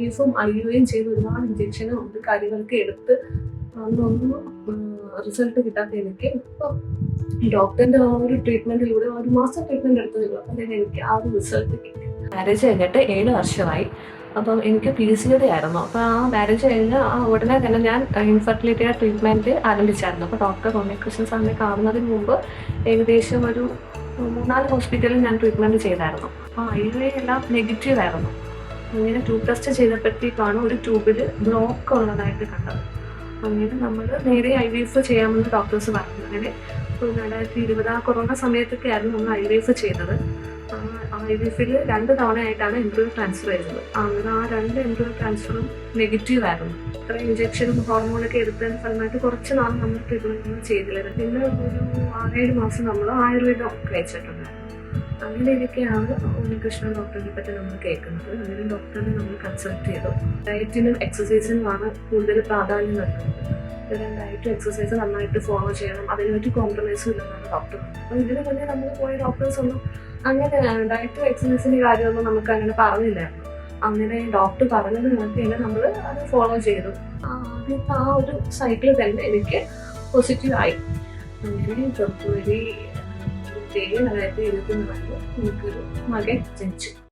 ബീഫും IUIയും ചെയ്ത് ഒരുപാട് ഇഞ്ചക്ഷനും ഉണ്ട് കാര്യങ്ങളൊക്കെ എടുത്ത് അന്നൊന്നും റിസൾട്ട് കിട്ടാത്ത എനിക്ക് ഇപ്പം ഡോക്ടറിന്റെ ആ ഒരു ട്രീറ്റ്മെന്റിലൂടെ 1 മാസം ട്രീറ്റ്മെന്റ് എടുത്തതുള്ളൂ. അപ്പം എനിക്ക് ആ ഒരു റിസൾട്ട് കിട്ടി. മാരേജ് കഴിഞ്ഞിട്ട് 7 വർഷമായി. അപ്പം എനിക്ക് PCOD ആയിരുന്നു. അപ്പോൾ ആ മാരേജ് കഴിഞ്ഞ് ഉടനെ തന്നെ ഞാൻ ഇൻഫെർട്ടിലിറ്റിയുടെ ട്രീറ്റ്മെന്റ് ആരംഭിച്ചായിരുന്നു. അപ്പോൾ ഡോക്ടർ ഉണ്ണികൃഷ്ണൻ സാറിനെ കാണുന്നതിന് മുമ്പ് ഏകദേശം ഒരു 3-4 ഹോസ്പിറ്റലിൽ ഞാൻ ട്രീറ്റ്മെന്റ് ചെയ്തായിരുന്നു. അപ്പോൾ IUI എല്ലാം നെഗറ്റീവ് ആയിരുന്നു. അങ്ങനെ ട്യൂബ് ടെസ്റ്റ് ചെയ്തപ്പോഴത്തേക്കാണ് ഒരു ട്യൂബിൽ ബ്ലോക്ക് ഉള്ളതായിട്ട് കണ്ടത്. അങ്ങനെ നമ്മൾ നേരെ IVF ചെയ്യാമെന്ന് ഡോക്ടേഴ്സ് പറഞ്ഞു. അങ്ങനെ 2020 കൊറോണ സമയത്തൊക്കെ ആയിരുന്നു നമ്മൾ IVF ചെയ്തത്. IVFിൽ 2 തവണയായിട്ടാണ് എംബ്രിയോ ട്രാൻസ്ഫർ ചെയ്തത്. അങ്ങനെ ആ 2 എംബ്രിയോ ട്രാൻസ്ഫറും നെഗറ്റീവ് ആയിരുന്നു. ഇത്ര ഇഞ്ചക്ഷനും ഹോർമോണൊക്കെ എടുത്തതിന് ഫലമായിട്ട് കുറച്ച് നാൾ നമ്മൾ ട്രീറ്റ്മെന്റ് ചെയ്തില്ലായിരുന്നു. പിന്നെ ഒരു 6-7 മാസം നമ്മൾ ആയുർവേദം കഴിച്ചിട്ടുണ്ടായിരുന്നു. അങ്ങനെ ഇതൊക്കെയാണ് ഉണ്ണികൃഷ്ണൻ ഡോക്ടറിനെ പറ്റി നമ്മൾ കേൾക്കുന്നത്. അങ്ങനെ ഡോക്ടറിനെ നമ്മൾ കൺസൾട്ട് ചെയ്തു. ഡയറ്റിനും എക്സസൈസിനുമാണ് കൂടുതൽ പ്രാധാന്യം നൽകുന്നത്. ഡയറ്റും എക്സസൈസും നന്നായിട്ട് ഫോളോ ചെയ്യണം, അതിനൊരു കോംപ്രമൈസും ഇല്ലെന്നാണ് ഡോക്ടർ പറഞ്ഞത്. അപ്പോൾ ഇതിന് മുന്നേ നമ്മൾ പോയ ഡോക്ടേഴ്സൊന്നും അങ്ങനെ ഡയറ്റും എക്സസൈസിൻ്റെ കാര്യമൊന്നും നമുക്ക് അങ്ങനെ പറഞ്ഞില്ലായിരുന്നു. അങ്ങനെ ഡോക്ടർ പറഞ്ഞത് കണക്ക് തന്നെ നമ്മൾ അത് ഫോളോ ചെയ്തു. ആദ്യത്തെ ആ ഒരു സൈക്കിൾ തന്നെ എനിക്ക് പോസിറ്റീവായി. അങ്ങനെ ഫെബ്രുവരി 7 2024 എനിക്കൊരു മകൻ ജനിച്ചു.